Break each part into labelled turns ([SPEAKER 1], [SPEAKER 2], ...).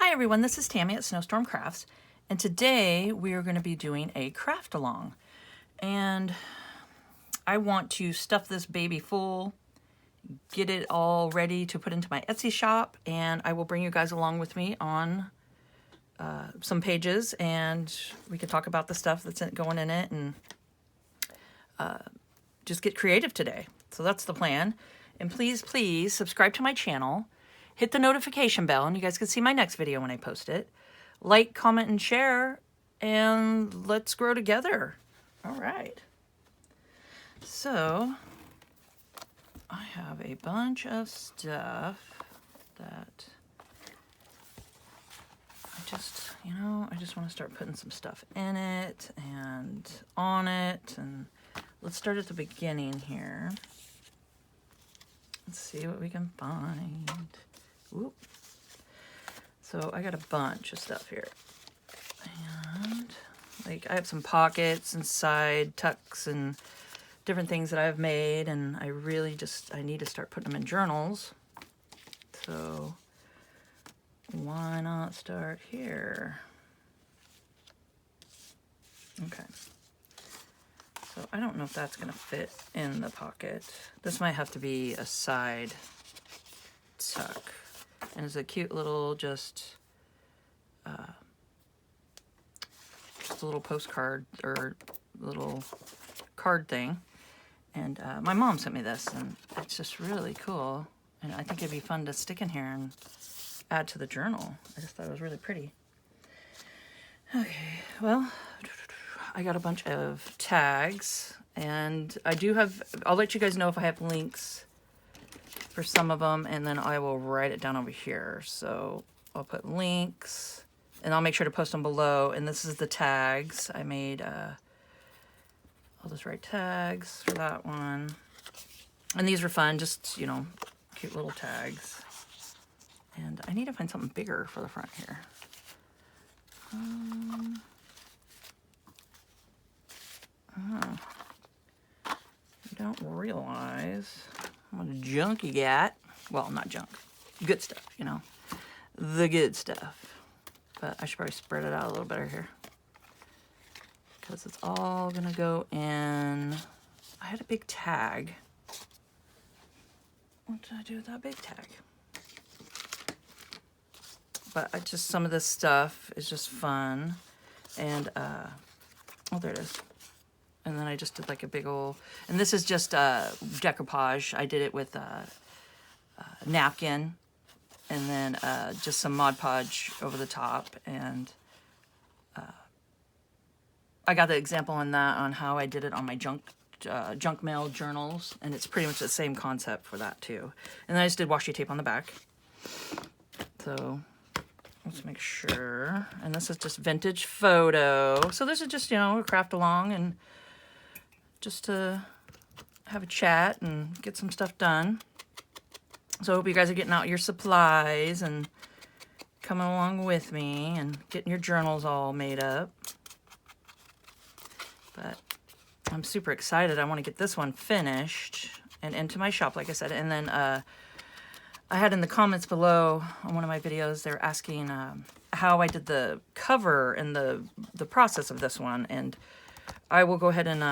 [SPEAKER 1] Hi everyone, this is Tammy at Snowstorm Crafts, and today we are going to be doing a craft along. And I want to stuff this baby full, get it all ready to put into my Etsy shop, and I will bring you guys along with me on some pages, and we can talk about the stuff that's going in it and just get creative today. So that's the plan. And please, please subscribe to my channel. Hit the notification bell, and you guys can see my next video when I post it. Like, comment, and share, and let's grow together. All right. So, I have a bunch of stuff that I just want to start putting some stuff in it and on it. And let's start at the beginning here. Let's see what we can find. Whoop. So I got a bunch of stuff here. And like I have some pockets and side tucks and different things that I've made, and I need to start putting them in journals. So why not start here? Okay. So I don't know if that's going to fit in the pocket. This might have to be a side tuck. And it's a cute little, just a little postcard or little card thing. And my mom sent me this, and it's just really cool. And I think it'd be fun to stick in here and add to the journal. I just thought it was really pretty. Okay, well, I got a bunch of tags, and I'll let you guys know if I have links for some of them, and then I will write it down over here. So I'll put links, and I'll make sure to post them below. And this is the tags I made. I'll just write tags for that one. And these are fun, just, cute little tags. And I need to find something bigger for the front here. You don't realize how much junk you got. Well, not junk. Good stuff, The good stuff. But I should probably spread it out a little better here, because it's all going to go in. I had a big tag. What did I do with that big tag? But some of this stuff is just fun. And, oh, there it is. And then I just did like a big old, and this is just decoupage. I did it with a napkin, and then just some Mod Podge over the top. And I got the example on that on how I did it on my junk mail journals, and it's pretty much the same concept for that too. And then I just did washi tape on the back. So let's make sure. And this is just vintage photo. So this is just, a craft along and just to have a chat and get some stuff done. So I hope you guys are getting out your supplies and coming along with me and getting your journals all made up. But I'm super excited. I want to get this one finished and into my shop, like I said. And then I had in the comments below on one of my videos, they're asking how I did the cover and the process of this one. And I will go ahead and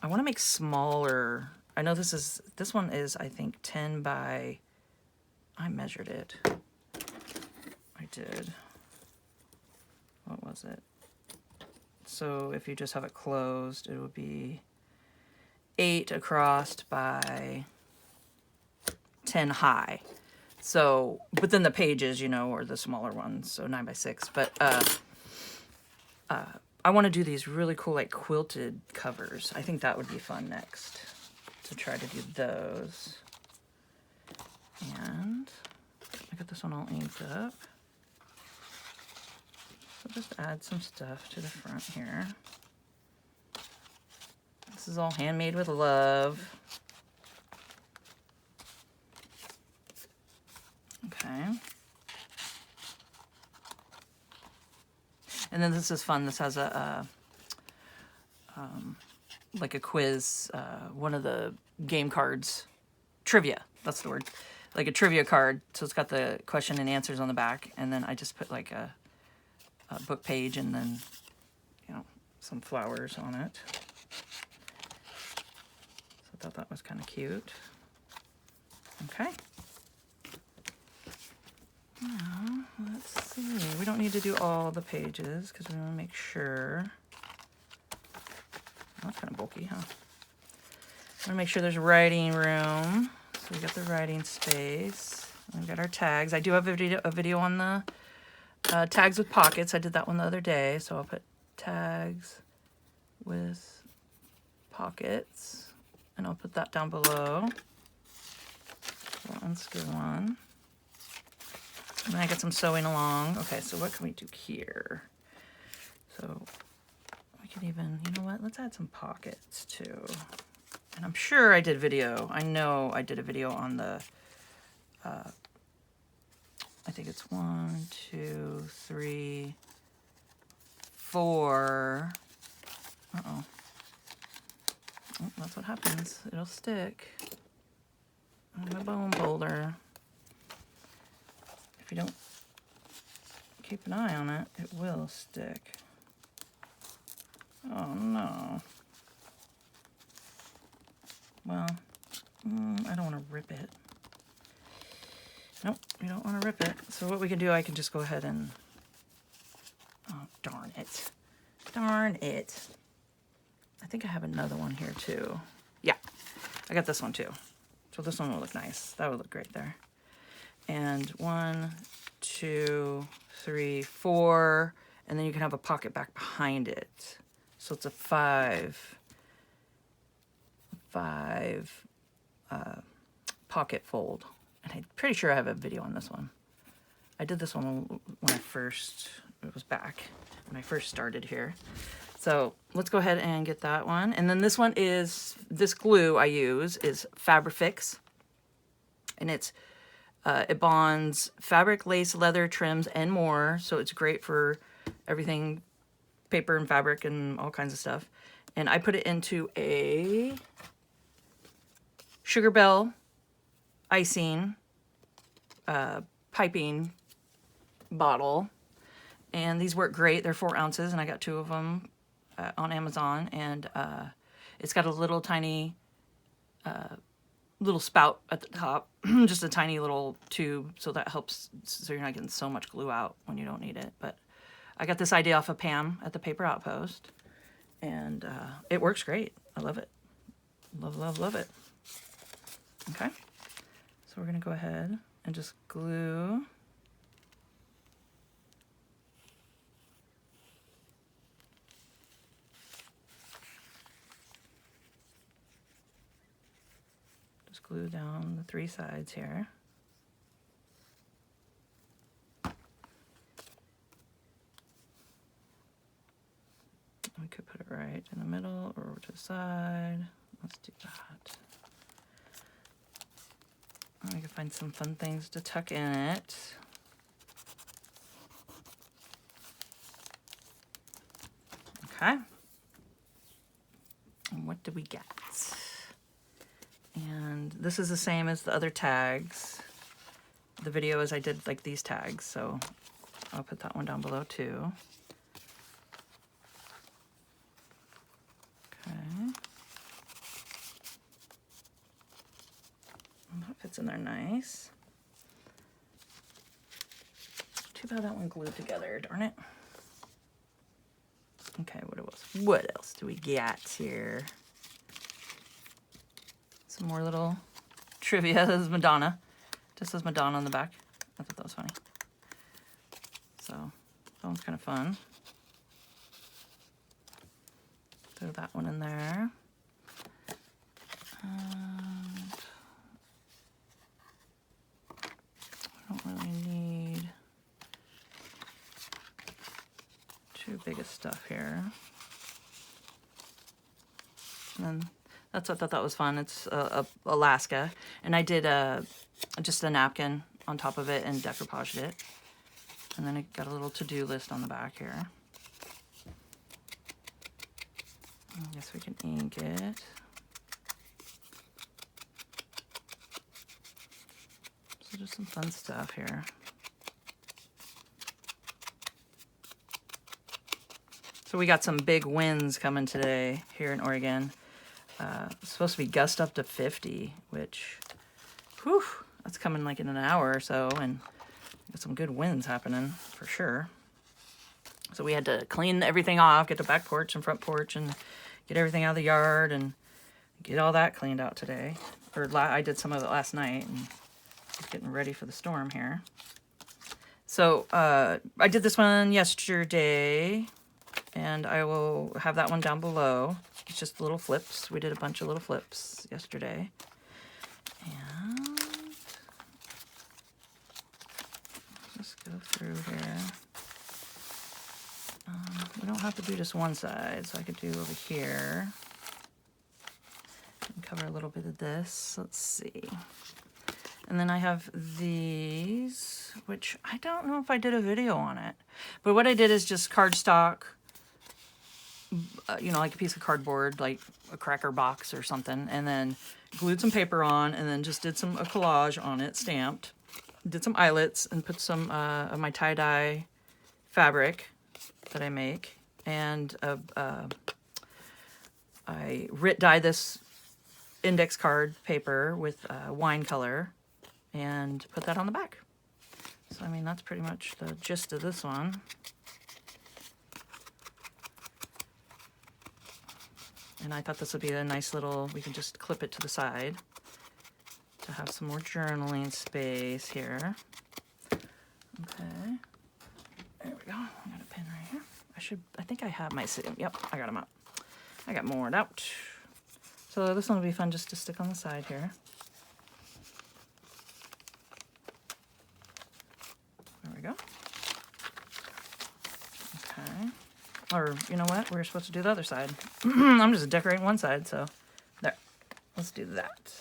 [SPEAKER 1] I want to make smaller. I know this one is, I think, 10 by, I measured it. I did. What was it? So if you just have it closed, it would be 8 across by 10 high. So, but then the pages, are the smaller ones, so 9 by 6. But I want to do these really cool, like, quilted covers. I think that would be fun next, to try to do those. And I got this one all inked up. So just add some stuff to the front here. This is all handmade with love. Okay. And then this is fun. This has like a quiz, one of the game cards, trivia, that's the word, like a trivia card. So it's got the question and answers on the back. And then I just put like a book page and then, you know, some flowers on it. So I thought that was kind of cute. Okay. Now, let's see. We don't need to do all the pages because we want to make sure. Oh, that's kind of bulky, huh? I want to make sure there's writing room. So we got the writing space. We've got our tags. I do have a video on the tags with pockets. I did that one the other day. So I'll put tags with pockets. And I'll put that down below. That one's a good one. And I got some sewing along. Okay, so what can we do here? So we can even, you know what? Let's add some pockets too. And I'm sure I did video. I know I did a video on the, I think it's 1, 2, 3, 4. Uh-oh. Oh, that's what happens. It'll stick. On my bone folder. If you don't keep an eye on it, it will stick. Oh no. Well, I don't want to rip it. Nope, you don't want to rip it. So what we can do, I can just go ahead and, oh, darn it. Darn it. I think I have another one here too. Yeah, I got this one too. So this one will look nice. That would look great there. And 1, 2, 3, 4, and then you can have a pocket back behind it. So it's a 5 pocket fold. And I'm pretty sure I have a video on this one. I did this one when it was back when I first started here. So let's go ahead and get that one. And then this one is, this glue I use is Fabrifix. And it's, it bonds fabric, lace, leather, trims, and more. So it's great for everything, paper and fabric and all kinds of stuff. And I put it into a Sugar Bell icing piping bottle. And these work great. They're 4 ounces, and I got 2 of them on Amazon. And it's got a little tiny little spout at the top, just a tiny little tube, so that helps, so you're not getting so much glue out when you don't need it. But I got this idea off of Pam at the Paper Outpost, and it works great. I love it. Love, love, love it. Okay, so we're gonna go ahead and just glue glue down the 3 sides here. We could put it right in the middle or to the side. Let's do that. I can find some fun things to tuck in it. Okay. And what do we get? And this is the same as the other tags. The video is I did like these tags, so I'll put that one down below too. Okay. And that fits in there nice. Too bad that one glued together, darn it. Okay, what else do we got here? Some more little trivia. This is Madonna. Just says Madonna on the back. I thought that was funny. So that one's kind of fun. Throw that one in there. And I don't really need too big of stuff here. And then that's what I thought that was fun. It's Alaska, and I did just a napkin on top of it and decoupaged it, and then it got a little to-do list on the back here. I guess we can ink it. just some fun stuff here. So we got some big winds coming today here in Oregon. It's supposed to be gust up to 50, which, whew, that's coming like in an hour or so, and got some good winds happening for sure. So we had to clean everything off, get the back porch and front porch, and get everything out of the yard, and get all that cleaned out today. I did some of it last night, and just getting ready for the storm here. So I did this one yesterday, and I will have that one down below. It's just little flips. We did a bunch of little flips yesterday. And just go through here. We don't have to do just one side, so I could do over here. And cover a little bit of this. Let's see. And then I have these, which I don't know if I did a video on it. But what I did is just cardstock, you know, like a piece of cardboard, like a cracker box or something, and then glued some paper on, and then just did a collage on it, stamped. Did some eyelets and put some of my tie-dye fabric that I make, and I dyed this index card paper with wine color and put that on the back. So I mean, that's pretty much the gist of this one. And I thought this would be a nice little, we can just clip it to the side to have some more journaling space here. Okay. There we go. I got a pen right here. I think I have my, yep, I got them out. I got more out. So this one will be fun just to stick on the side here. There we go. Okay. Or, you know what? We're supposed to do the other side. I'm just decorating one side, so there. Let's do that.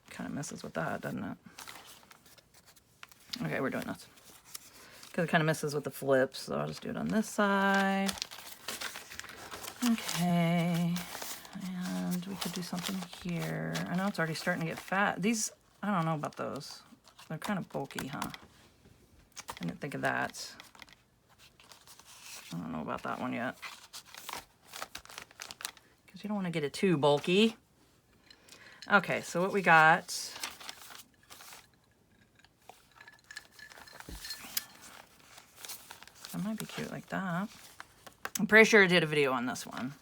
[SPEAKER 1] Kind of messes with that, doesn't it? Okay, we're doing this. Because it kind of messes with the flips, so I'll just do it on this side. Okay. And we could do something here. I know it's already starting to get fat. These, I don't know about those. They're kind of bulky, huh? I didn't think of that. I don't know about that one yet. Because you don't want to get it too bulky. Okay, so what we got... That might be cute like that. I'm pretty sure I did a video on this one.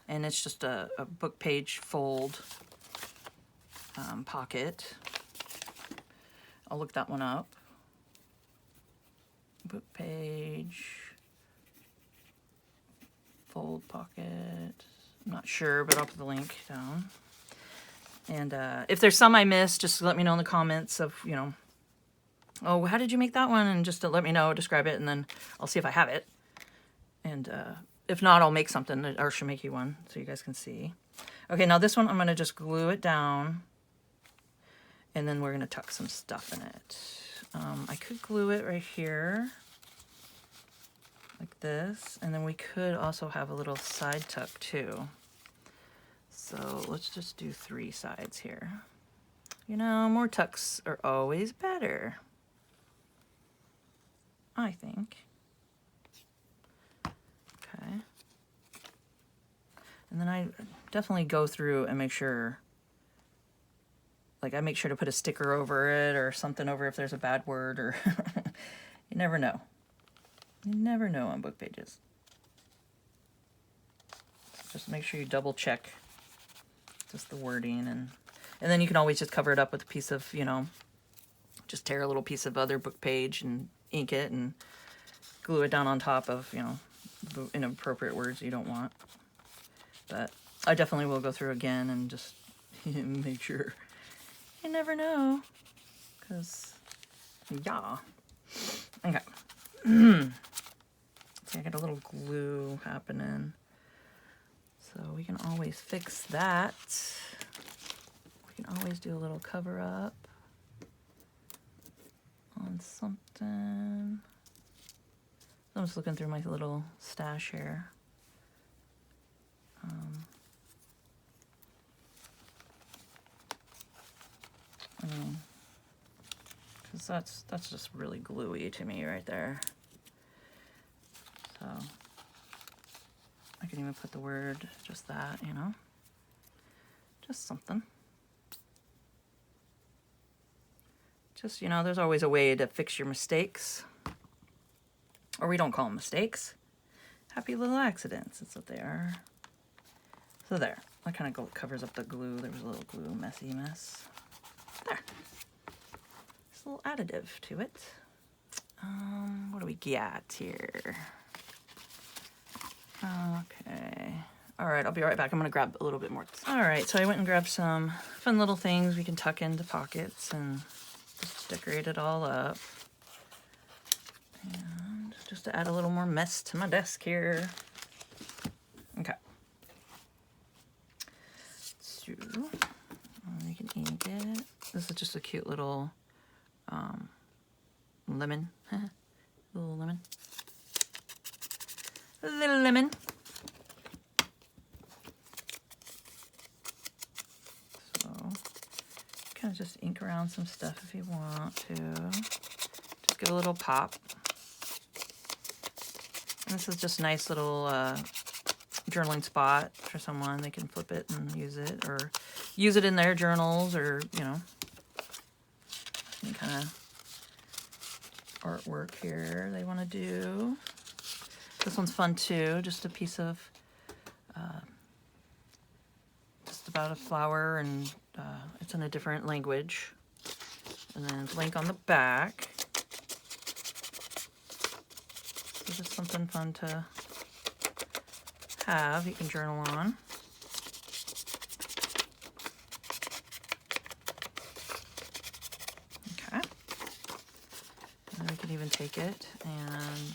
[SPEAKER 1] And it's just a book page fold pocket. I'll look that one up. Book page fold pocket. I'm not sure, but I'll put the link down. And if there's some I missed, just let me know in the comments of, you know, oh, how did you make that one? And just to let me know, describe it, and then I'll see if I have it. And if not, I'll make something, or she'll make you one so you guys can see. Okay, now this one, I'm going to just glue it down, and then we're going to tuck some stuff in it. I could glue it right here, like this, and then we could also have a little side tuck too. So let's just do 3 sides here. You know, more tucks are always better, I think. Okay. And then I definitely go through and make sure, like I make sure to put a sticker over it or something over if there's a bad word, or you never know. You never know on book pages. Just make sure you double check just the wording, and then you can always just cover it up with a piece of, you know, just tear a little piece of other book page and ink it and glue it down on top of, you know, the inappropriate words you don't want. But I definitely will go through again and just make sure. You never know, because, yeah. Okay. See, I got a little glue happening. So we can always fix that. We can always do a little cover up on something. I'm just looking through my little stash here. because that's just really gluey to me right there. So I can even put the word, just that, you know, just something. Just, you know, there's always a way to fix your mistakes. Or we don't call them mistakes. Happy little accidents, that's what they are. So there, that kind of covers up the glue. There was a little glue messy mess. There. Just a little additive to it. What do we got here? Okay. All right, I'll be right back. I'm gonna grab a little bit more. All right, so I went and grabbed some fun little things we can tuck into pockets and just decorate it all up. And just to add a little more mess to my desk here. Okay. So, you can ink it. This is just a cute little lemon. Little lemon. Little lemon. So, kind of just ink around some stuff if you want to. Just give a little pop. And this is just a nice little journaling spot for someone. They can flip it and use it, or use it in their journals, or, you know, any kind of artwork here they want to do. This one's fun too, just a piece of, just about a flower, and it's in a different language. And then link on the back. So just something fun to have, you can journal on. Okay. And then we can even take it and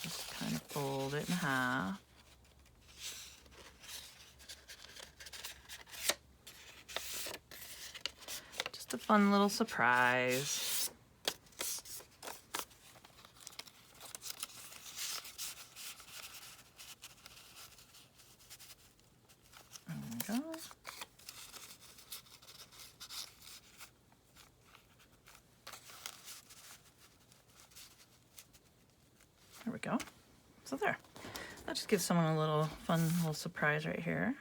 [SPEAKER 1] just kind of fold it in half. Just a fun little surprise. There we go. There we go. So there. That just gives someone a little fun little surprise right here.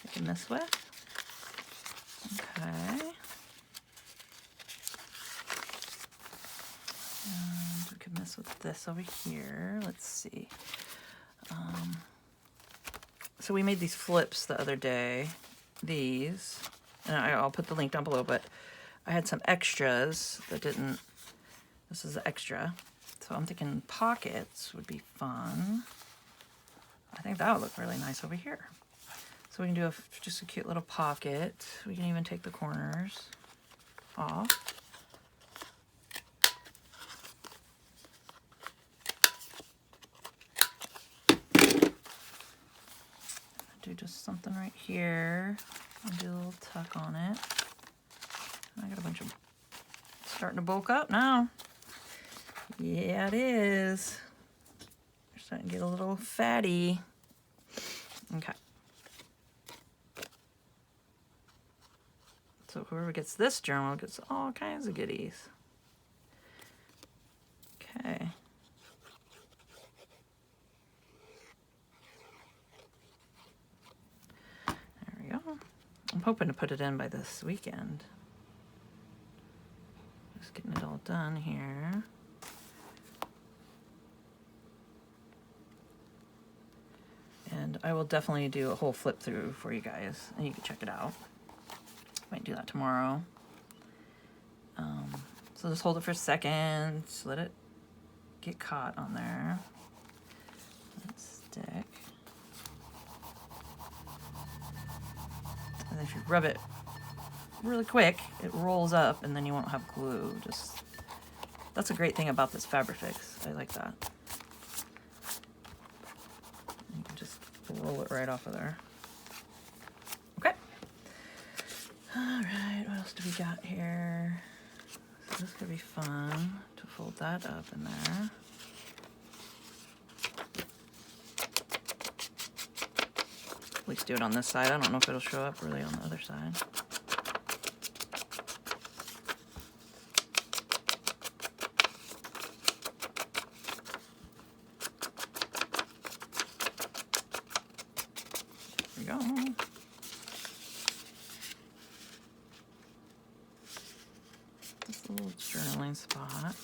[SPEAKER 1] I can mess with. Okay. And we can mess with this over here. Let's see. So we made these flips the other day. These. And I'll put the link down below, but I had some extras that didn't. This is the extra. So I'm thinking pockets would be fun. I think that would look really nice over here. So we can do just a cute little pocket. We can even take the corners off. Do just something right here. I'll do a little tuck on it. I got a bunch of, starting to bulk up now. Yeah, it is. They're starting to get a little fatty. Okay. So whoever gets this journal gets all kinds of goodies. Okay. There we go. I'm hoping to put it in by this weekend. Just getting it all done here. And I will definitely do a whole flip through for you guys, and you can check it out. Might do that tomorrow. So just hold it for a second, just let it get caught on there. Let it stick. And if you rub it really quick, it rolls up, and then you won't have glue. Just, that's a great thing about this Fabrifix. I like that. You can just roll it right off of there. Okay. All right, what else do we got here? So this could be fun to fold that up in there. At least do it on this side. I don't know if it'll show up really on the other side. little journaling spot.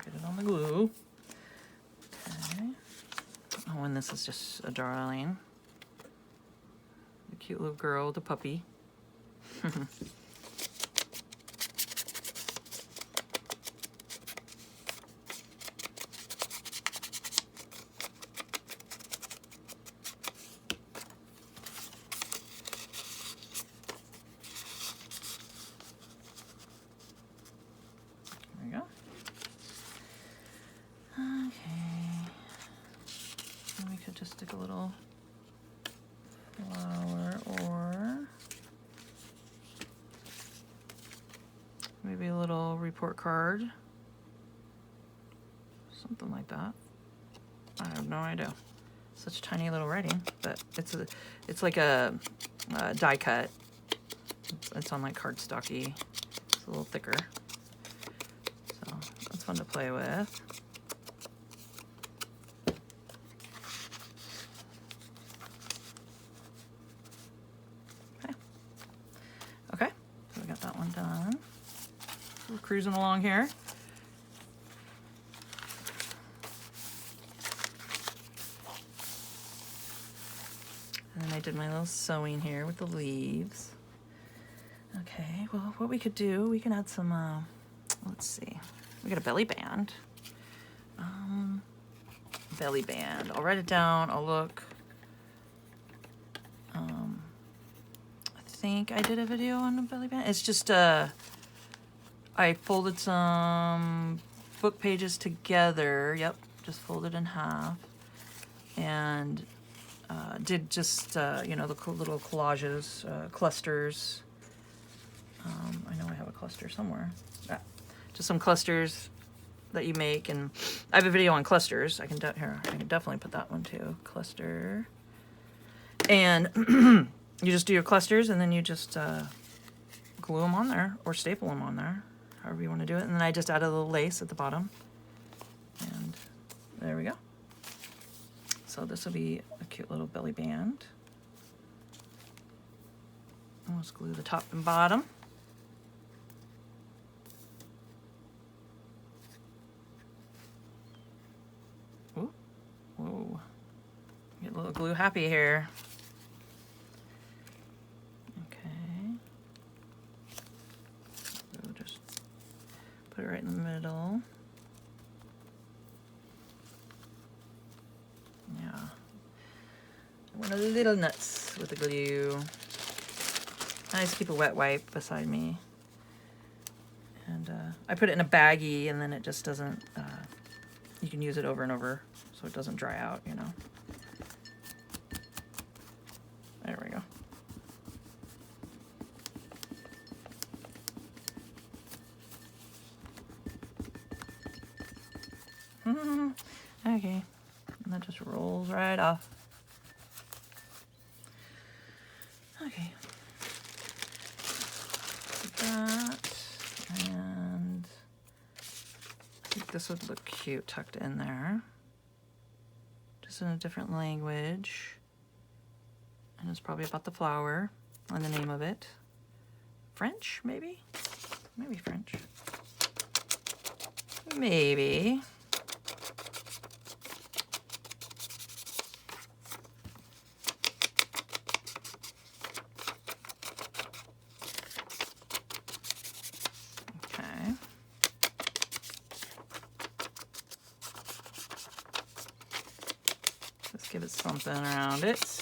[SPEAKER 1] Get it on the glue. Okay. Oh, and this is just a darling. A cute little girl with a puppy. There we go. Okay. And we could just stick a little flower or maybe a little report card. Something like that. I have no idea. Such tiny little writing, but it's like a die cut. It's on like cardstocky. It's a little thicker. So that's fun to play with. Okay, so we got that one done. We're cruising along here. And then I did my little sewing here with the leaves. Okay, well, what we could do, we can add some, let's see. We got a belly band. Belly band. I'll write it down, I'll look. I think I did a video on the belly band. It's just, I folded some book pages together. Yep, just folded in half. And did just, you know, the cool little collages, clusters. I know I have a cluster somewhere. Just some clusters that you make, and I have a video on clusters. I can definitely put that one too. Cluster. And you just do your clusters, and then you just glue them on there or staple them on there, however you want to do it. And then I just added a little lace at the bottom, and there we go. So this will be a cute little belly band. And let's glue the top and bottom. Ooh, whoa. Get a little glue happy here. Okay. So just put it right in the middle. Yeah. I went a little nuts with the glue. I just keep a wet wipe beside me. And I put it in a baggie, and then it just doesn't, you can use it over and over so it doesn't dry out, you know. There we go. Okay, and that just rolls right off. Okay. That, and I think this would look cute tucked in there. Just in a different language. And it's probably about the flower and the name of it. French, maybe? Maybe French. Maybe. Okay. Let's give it something around it.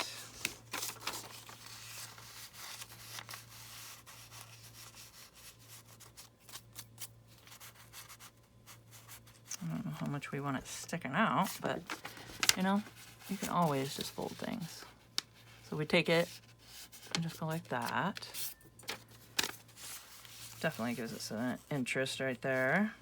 [SPEAKER 1] I don't know how much we want it sticking out, but you know, you can always just fold things. So we take it and just go like that. Definitely gives us an interest right there.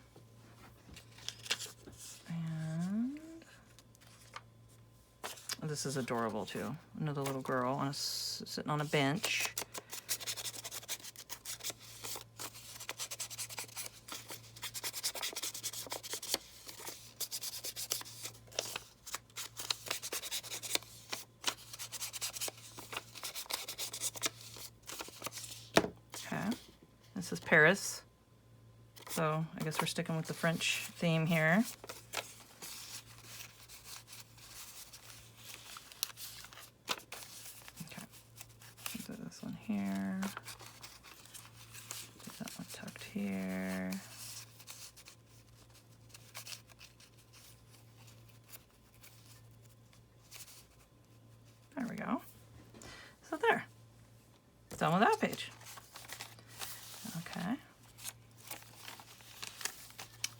[SPEAKER 1] And this is adorable too. Another little girl on sitting on a bench. Paris. So I guess we're sticking with the French theme here. Okay, do this one here. Do that one tucked here. There we go. So there. Done with that page. Okay.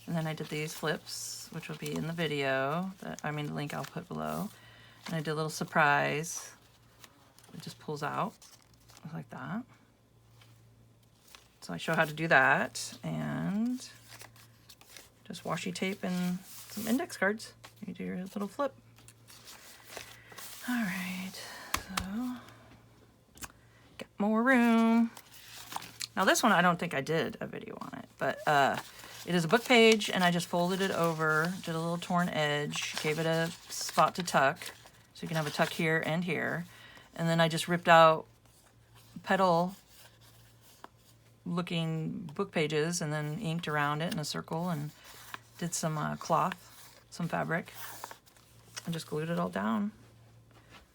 [SPEAKER 1] And then I did these flips, which will be in the video. The link I'll put below. And I did a little surprise. It just pulls out like that. So I show how to do that, and just washi tape and some index cards. You do your little flip. All right, so got more room. Now this one, I don't think I did a video on it, but it is a book page, and I just folded it over, did a little torn edge, gave it a spot to tuck, so you can have a tuck here and here. And then I just ripped out petal looking book pages and then inked around it in a circle and did some cloth, some fabric, and just glued it all down.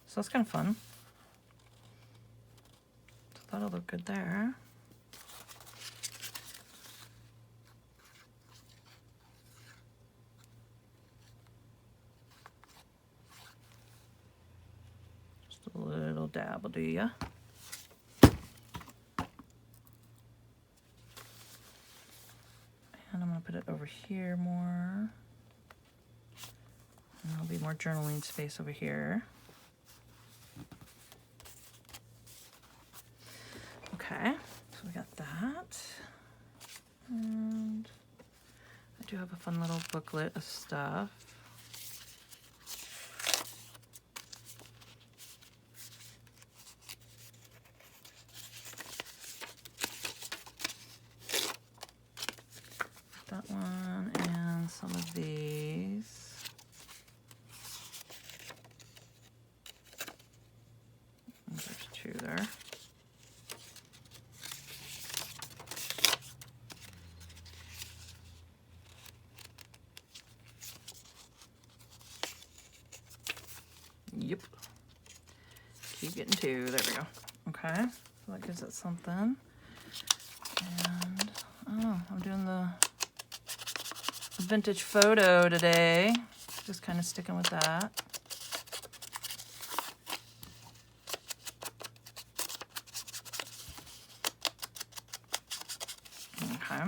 [SPEAKER 1] So that's kind of fun. So that'll look good there. Just a little dab will do ya. And I'm going to put it over here more. And there'll be more journaling space over here. Okay, so we got that. And I do have a fun little booklet of stuff. That one and some of these. And there's two there. Yep. Keep getting two. There we go. Okay. So that gives it something. And oh, I'm doing the vintage photo today. Just kind of sticking with that. Okay.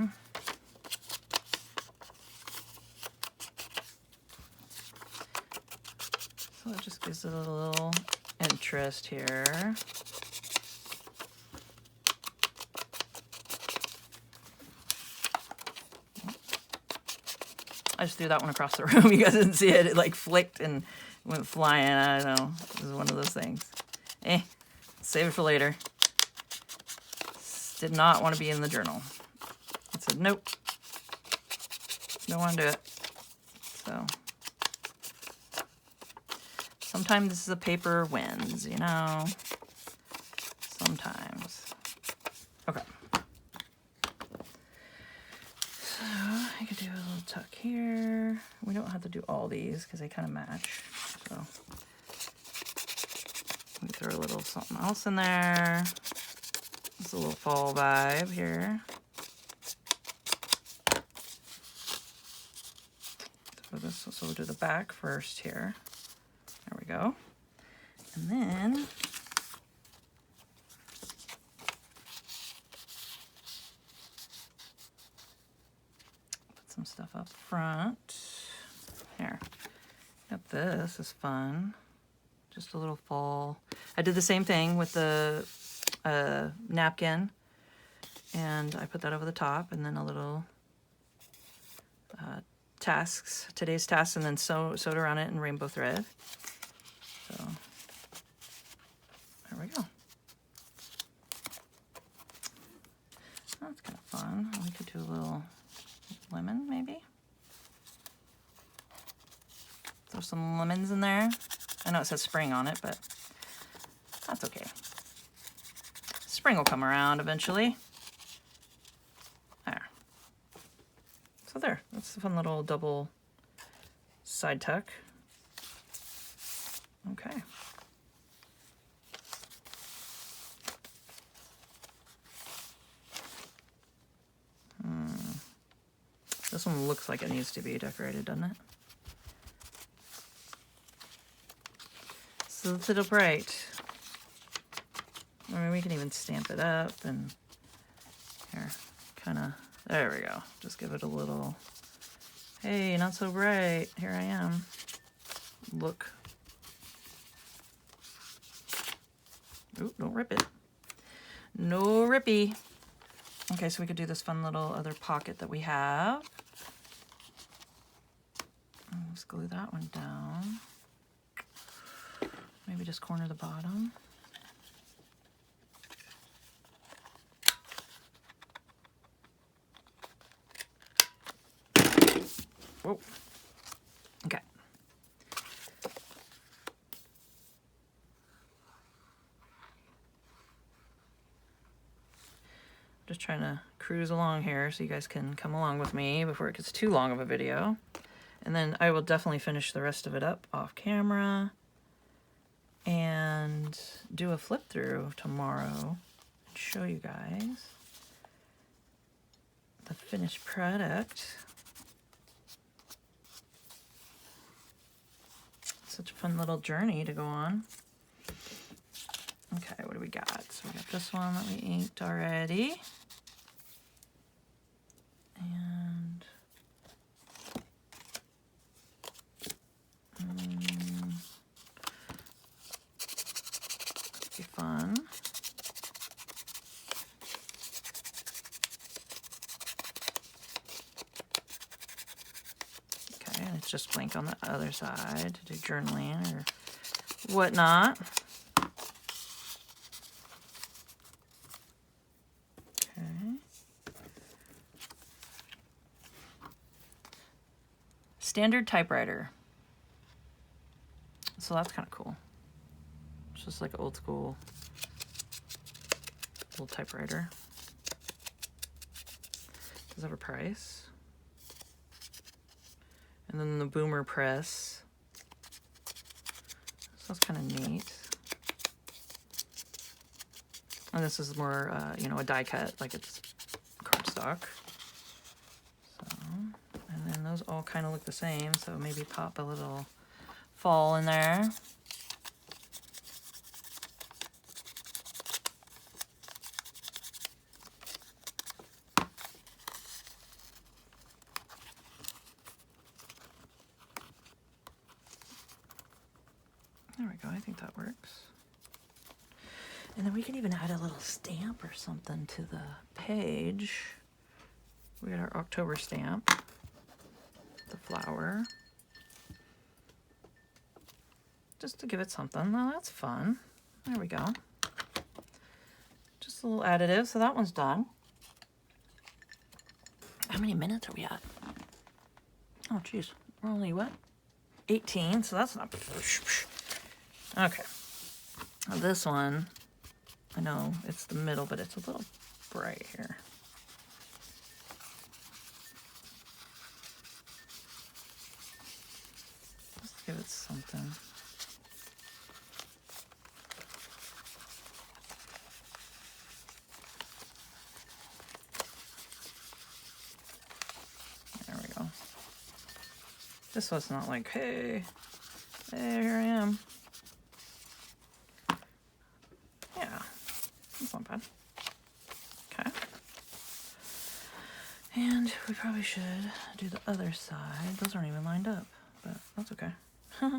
[SPEAKER 1] So it just gives it a little interest here. I just threw that one across the room. You guys didn't see it. It like flicked and went flying. I don't know. This is one of those things. Save it for later. Did not want to be in the journal. I said, nope. Don't want to do it. So sometimes the paper wins, you know. Sometimes. Okay. So I could do a little tuck here. We don't have to do all these because they kind of match. So we throw a little something else in there. It's a little fall vibe here. So we'll do the back first here. There we go. And then put some stuff up front. Here. Yep, this is fun. Just a little fall. I did the same thing with the napkin, and I put that over the top, and then a little today's tasks, and then sewed around it in rainbow thread. So there we go. That's kind of fun. We could do a little lemon, maybe. Throw some lemons in there. I know it says spring on it, but that's okay. Spring will come around eventually. a fun little double side tuck. Okay. This one looks like it needs to be decorated, doesn't it? It's a little bright. I mean, we can even stamp it up and here, kind of, there we go. Just give it a little, hey, not so bright. Here I am. Look. Ooh, don't rip it. No rippy. Okay, so we could do this fun little other pocket that we have. Let's glue that one down. Maybe just corner the bottom. Whoa. Okay. Just trying to cruise along here so you guys can come along with me before it gets too long of a video. And then I will definitely finish the rest of it up off camera and do a flip through tomorrow and show you guys the finished product. Such a fun little journey to go on. Okay, what do we got? So we got this one that we inked already. And be fun. Okay, and it's just blank on the other side to do journaling or whatnot. Okay. Standard typewriter. So that's kind of cool. It's just like old school little typewriter. Does it have a price? And then the boomer press. So that's kind of neat. And this is more, you know, a die cut, like it's cardstock. So, and then those all kind of look the same, so maybe pop a little fall in there. There we go, I think that works. And then we can even add a little stamp or something to the page. We got our October stamp, the flower. Just to give it something. Oh, that's fun. There we go. Just a little additive. So that one's done. How many minutes are we at? Oh, geez. We're only, what? 18, so that's not... Okay. Now this one, I know it's the middle, but it's a little bright here. Let's give it something. There we go. This was not like, hey, here I am. Yeah, that's not bad. Okay. And we probably should do the other side. Those aren't even lined up, but that's okay. Give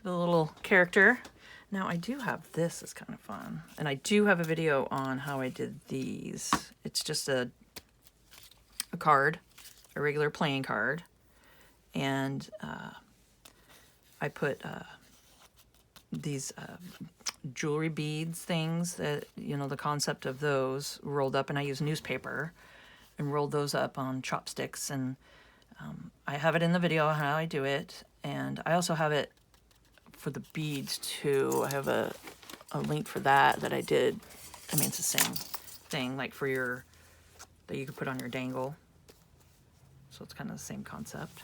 [SPEAKER 1] it a little character. Now I do have this, is kind of fun. And I do have a video on how I did these. It's just a card, a regular playing card. And I put these jewelry beads things that, you know, the concept of those rolled up, and I use newspaper and rolled those up on chopsticks. And I have it in the video how I do it. And I also have it for the beads too. I have a link for that I did. I mean, it's the same thing, like for your, that you could put on your dangle. So it's kind of the same concept.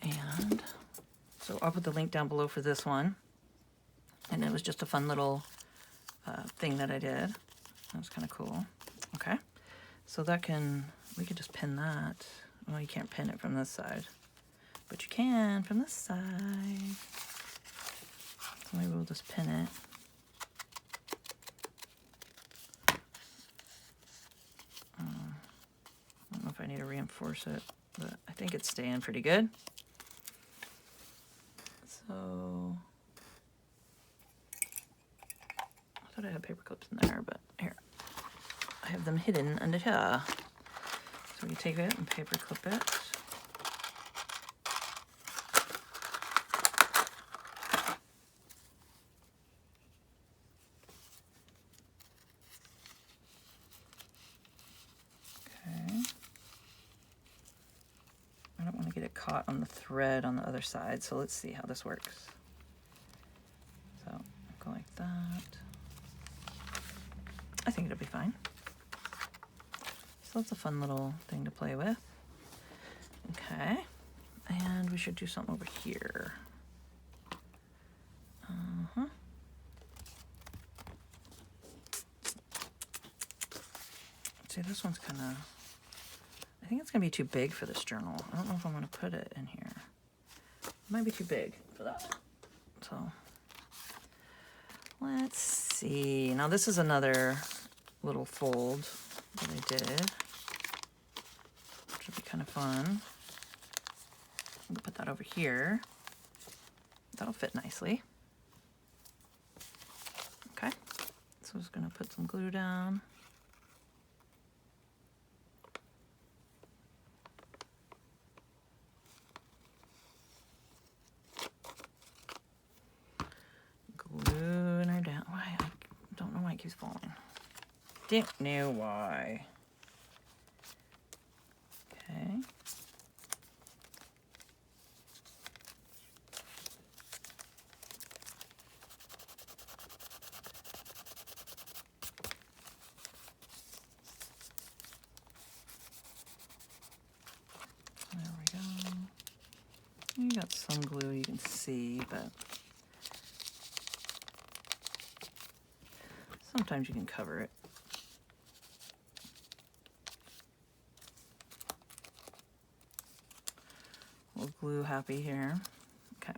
[SPEAKER 1] And so I'll put the link down below for this one. And it was just a fun little thing that I did. That was kind of cool. Okay, so that we could just pin that. Well, you can't pin it from this side, but you can from this side. So maybe we'll just pin it. I don't know if I need to reinforce it, but I think it's staying pretty good. So I thought I had paper clips in there, but here. I have them hidden under here. So we take it and paper clip it. Okay. I don't want to get it caught on the thread on the other side, so let's see how this works. So go like that. I think it'll be fine. So that's a fun little thing to play with. Okay, and we should do something over here. See, this one's kind of, I think it's going to be too big for this journal. I don't know if I'm going to put it in here. It might be too big for that. So let's see. Now this is another little fold that I did, which will be kind of fun. I'm gonna put that over here. That'll fit nicely. Okay, so I'm just gonna put some glue down. Gluing her down. Why? I don't know why it keeps falling. Don't know why. Okay. There we go. You got some glue you can see, but sometimes you can cover it. Little glue happy here. Okay.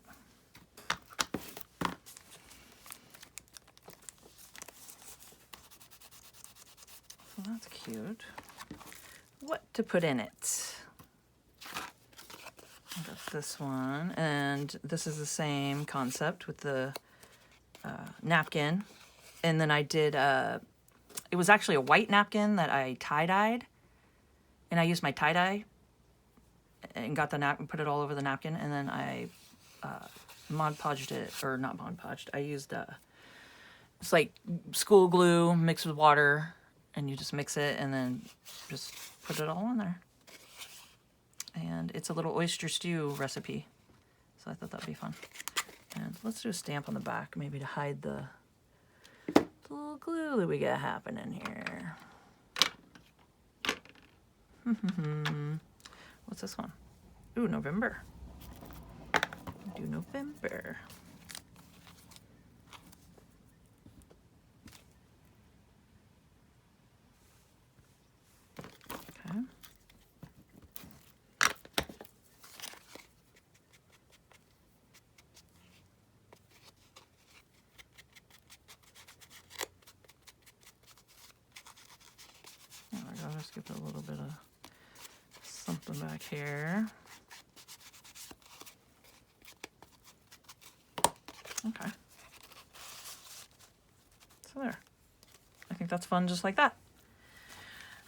[SPEAKER 1] So that's cute. What to put in it? I got this one, and this is the same concept with the napkin. And then I did, it was actually a white napkin that I tie-dyed, and I used my tie-dye and got the napkin, put it all over the napkin, and then I Mod Podged it, or not Mod Podged, I used, it's like school glue mixed with water, and you just mix it and then just put it all in there. And it's a little oyster stew recipe, so I thought that'd be fun. And let's do a stamp on the back, maybe to hide the little glue that we got happening here. What's this one? Ooh, November. Do November. Okay. There we go. Just give it a little bit of something back here. Okay. So there. I think that's fun just like that.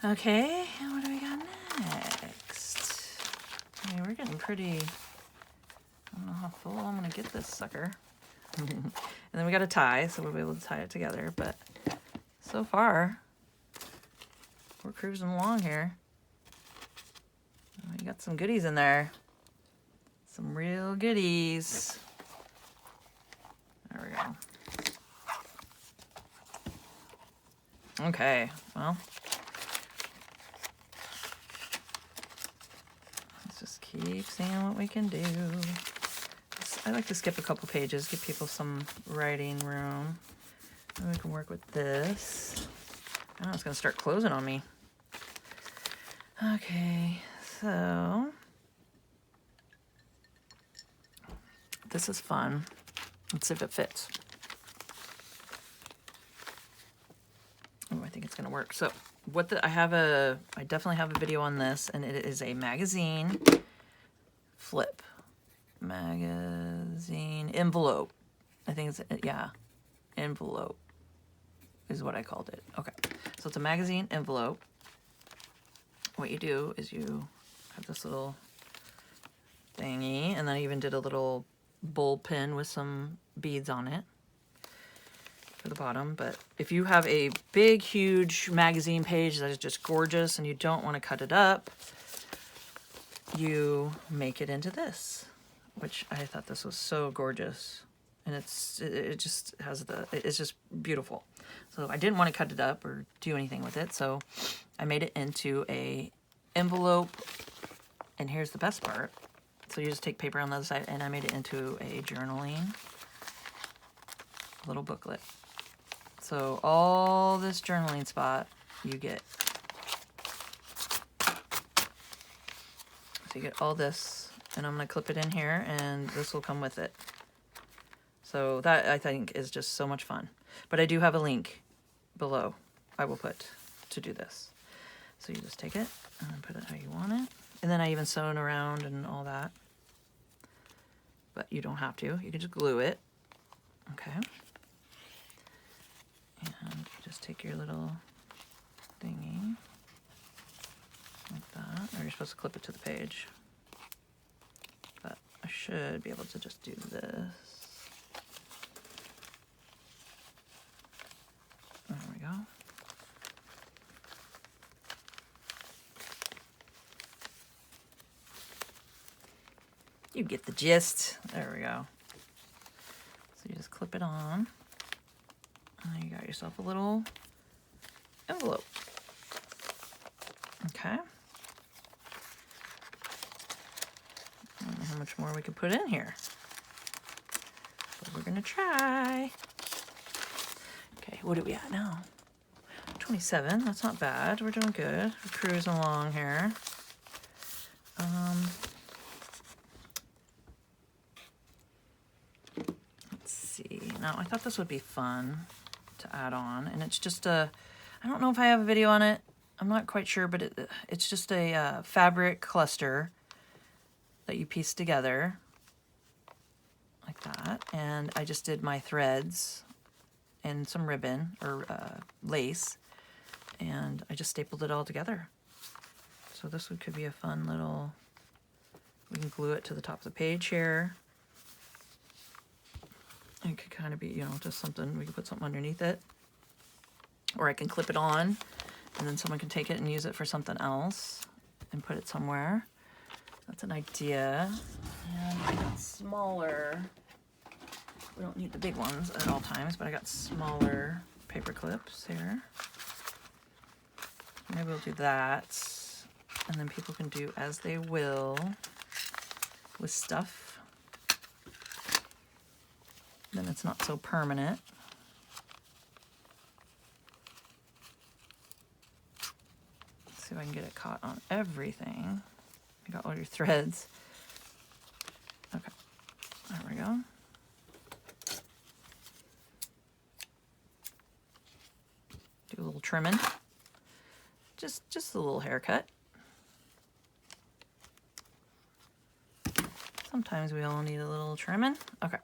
[SPEAKER 1] Okay, and what do we got next? I mean, we're getting pretty, I don't know how full I'm gonna get this sucker. And then we got a tie, so we'll be able to tie it together, but so far, we're cruising along here. We got some goodies in there. Some real goodies. There we go. Okay, well. keep seeing what we can do. I like to skip a couple pages, give people some writing room. And we can work with this. I know it's going to start closing on me. Okay, so this is fun. Let's see if it fits. Oh, I think it's going to work. So I definitely have a video on this, and it is a magazine flip. Magazine envelope. I think it's, yeah, envelope is what I called it. Okay, so it's a magazine envelope. What you do is you have this little thingy, and then I even did a little bull pin with some beads on it for the bottom. But if you have a big, huge magazine page that is just gorgeous and you don't want to cut it up, you make it into this, which I thought this was so gorgeous. And it just has it's just beautiful. So I didn't want to cut it up or do anything with it, so I made it into a envelope. And here's the best part. So you just take paper on the other side, and I made it into a journaling little booklet. So all this journaling spot you get. So you get all this, and I'm going to clip it in here, and this will come with it. So that, I think, is just so much fun. But I do have a link below I will put to do this. So you just take it and put it how you want it. And then I even sewn around and all that. But you don't have to. You can just glue it. Okay. And you just take your little thingy like that. Or you're supposed to clip it to the page. But I should be able to just do this. There we go. You get the gist. There we go. So you just clip it on. And then you got yourself a little envelope. Okay. I don't know how much more we can put in here, but we're gonna try. Okay, what are we at now? 27, that's not bad. We're doing good. We're cruising along here. Let's see. Now, I thought this would be fun to add on, and it's just a, I don't know if I have a video on it. I'm not quite sure, but it's just a fabric cluster that you piece together like that. And I just did my threads and some ribbon or lace, and I just stapled it all together. So this one could be a fun little, we can glue it to the top of the page here. It could kind of be, you know, just something, we could put something underneath it. Or I can clip it on, and then someone can take it and use it for something else and put it somewhere. That's an idea. And I got smaller, we don't need the big ones at all times, but I got smaller paper clips here. Maybe we'll do that. And then people can do as they will with stuff. Then it's not so permanent. Let's see if I can get it caught on everything. You got all your threads. Okay, there we go. Do a little trimming. Just a little haircut. Sometimes we all need a little trimming. Okay.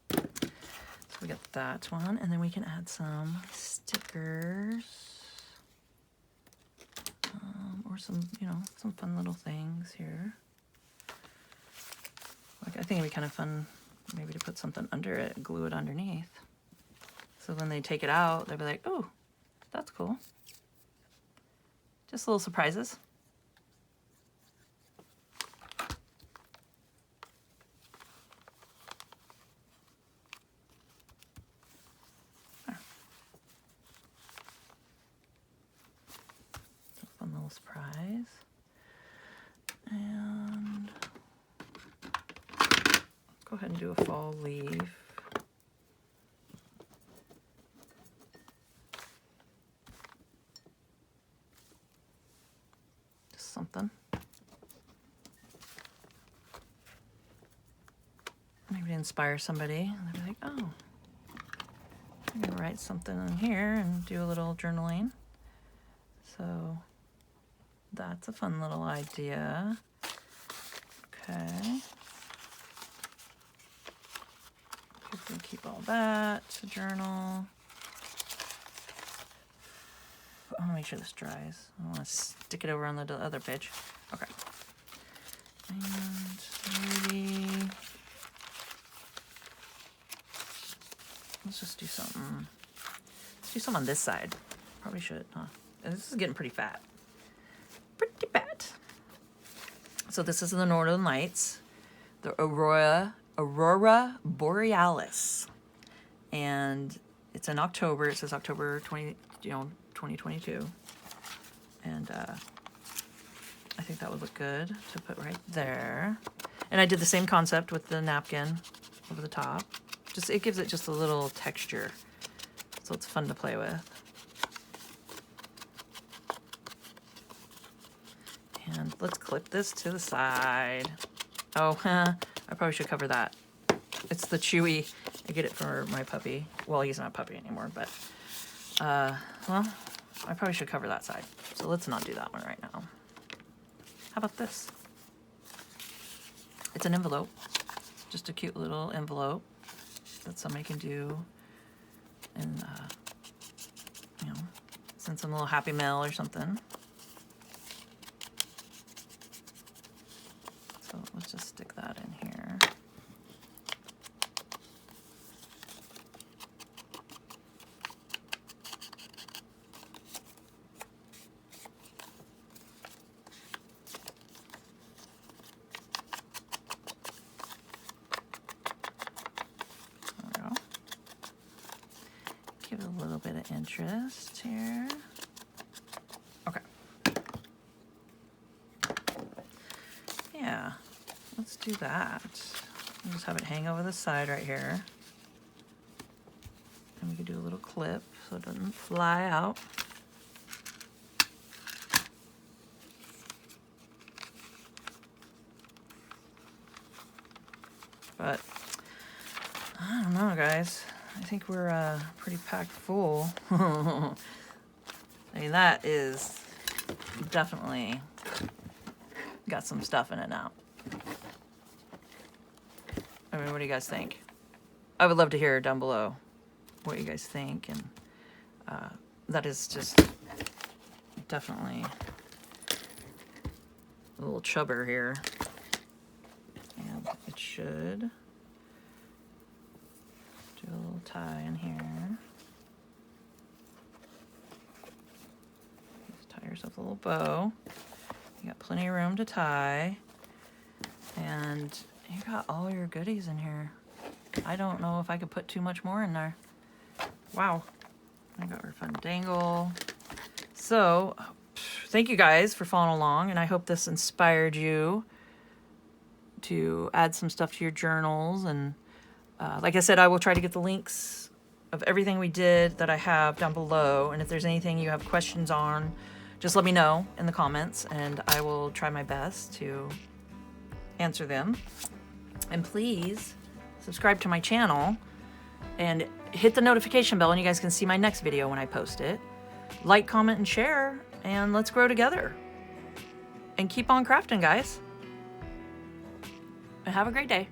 [SPEAKER 1] So we got that one, and then we can add some stickers. Or some, you know, some fun little things here. Like, I think it'd be kind of fun maybe to put something under it, glue it underneath. So when they take it out, they'll be like, oh, that's cool. Just little surprises. Fun little surprise. And go ahead and do a fall leaf. Just something. Maybe inspire somebody. And they'll be like, oh, I'm gonna write something in here and do a little journaling. So that's a fun little idea. Okay. If we keep all that to journal. I want to make sure this dries. I want to stick it over on the other page. Okay. And maybe let's just do something. Let's do some on this side. Probably should, huh? This is getting pretty fat. Pretty fat. So this is the Northern Lights, the Aurora Borealis, and it's in October. It says October 2022, and I think that would look good to put right there. And I did the same concept with the napkin over the top. Just it gives it just a little texture, so it's fun to play with. And let's clip this to the side. Oh, I probably should cover that. It's the chewy. I get it for my puppy. Well, he's not a puppy anymore, but well, I probably should cover that side. So let's not do that one right now. How about this? It's an envelope. Just a cute little envelope that somebody can do and you know, send some little happy mail or something. So let's just stick that in here. There we go. Give it a little bit of interest here. Okay. Yeah, let's do that. We'll just have it hang over the side right here. And we can do a little clip so it doesn't fly out. But I don't know, guys. I think we're pretty packed full. I mean, that is definitely got some stuff in it now. I mean, what do you guys think? I would love to hear down below what you guys think, and that is just definitely a little chubber here, and it should do a little tie in here. Just tie yourself a little bow. You got plenty of room to tie, and you got all your goodies in here. I don't know if I could put too much more in there. Wow. I got our fun dangle. So, thank you guys for following along, and I hope this inspired you to add some stuff to your journals. And like I said, I will try to get the links of everything we did that I have down below, and if there's anything you have questions on, just let me know in the comments, and I will try my best to answer them. And please subscribe to my channel and hit the notification bell, and you guys can see my next video when I post it. Like, comment, and share, and let's grow together. And keep on crafting, guys. And have a great day.